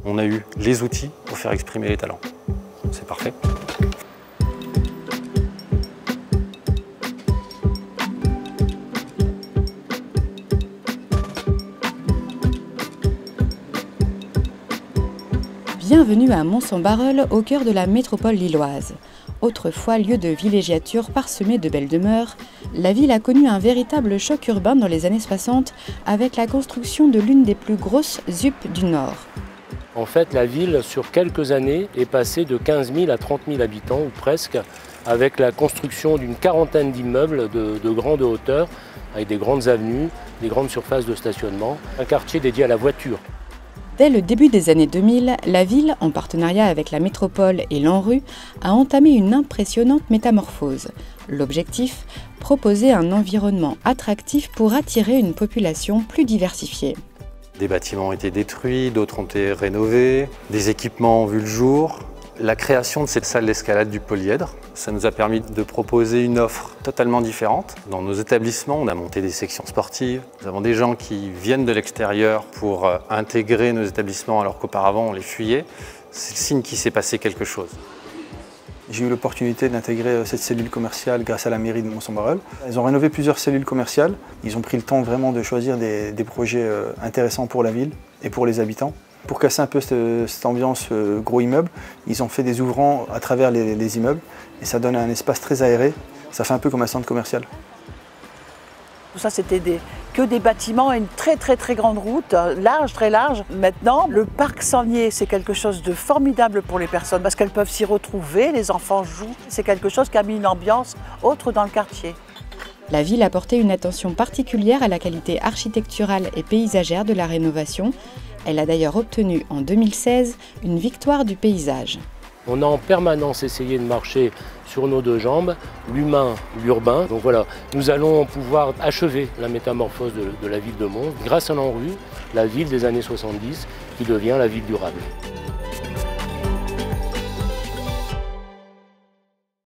On a eu les outils pour faire exprimer les talents. C'est parfait. Bienvenue à Mons-en-Barœul, au cœur de la métropole lilloise. Autrefois lieu de villégiature parsemée de belles demeures, la ville a connu un véritable choc urbain dans les années 60 avec la construction de l'une des plus grosses ZUP du Nord. En fait, la ville, sur quelques années, est passée de 15 000 à 30 000 habitants, ou presque, avec la construction d'une quarantaine d'immeubles de grande hauteur, avec des grandes avenues, des grandes surfaces de stationnement, un quartier dédié à la voiture. Dès le début des années 2000, la ville, en partenariat avec la métropole et l'ANRU, a entamé une impressionnante métamorphose. L'objectif, proposer un environnement attractif pour attirer une population plus diversifiée. Des bâtiments ont été détruits, d'autres ont été rénovés, des équipements ont vu le jour. La création de cette salle d'escalade du polyèdre, ça nous a permis de proposer une offre totalement différente. Dans nos établissements, on a monté des sections sportives. Nous avons des gens qui viennent de l'extérieur pour intégrer nos établissements alors qu'auparavant on les fuyait. C'est le signe qu'il s'est passé quelque chose. J'ai eu l'opportunité d'intégrer cette cellule commerciale grâce à la mairie de Mons-en-Barœul. Ils ont rénové plusieurs cellules commerciales. Ils ont pris le temps vraiment de choisir des projets intéressants pour la ville et pour les habitants. Pour casser un peu cette ambiance gros immeuble, ils ont fait des ouvrants à travers les immeubles et ça donne un espace très aéré. Ça fait un peu comme un centre commercial. Tout ça, c'était que des bâtiments et une très grande route, large, très large. Maintenant, le parc Sangnier, c'est quelque chose de formidable pour les personnes parce qu'elles peuvent s'y retrouver, les enfants jouent. C'est quelque chose qui a mis une ambiance autre dans le quartier. La ville a porté une attention particulière à la qualité architecturale et paysagère de la rénovation. Elle a d'ailleurs obtenu en 2016 une victoire du paysage. On a en permanence essayé de marcher sur nos deux jambes, l'humain, l'urbain. Donc voilà, nous allons pouvoir achever la métamorphose de la ville de Mons grâce à l'ANRU, la ville des années 70 qui devient la ville durable.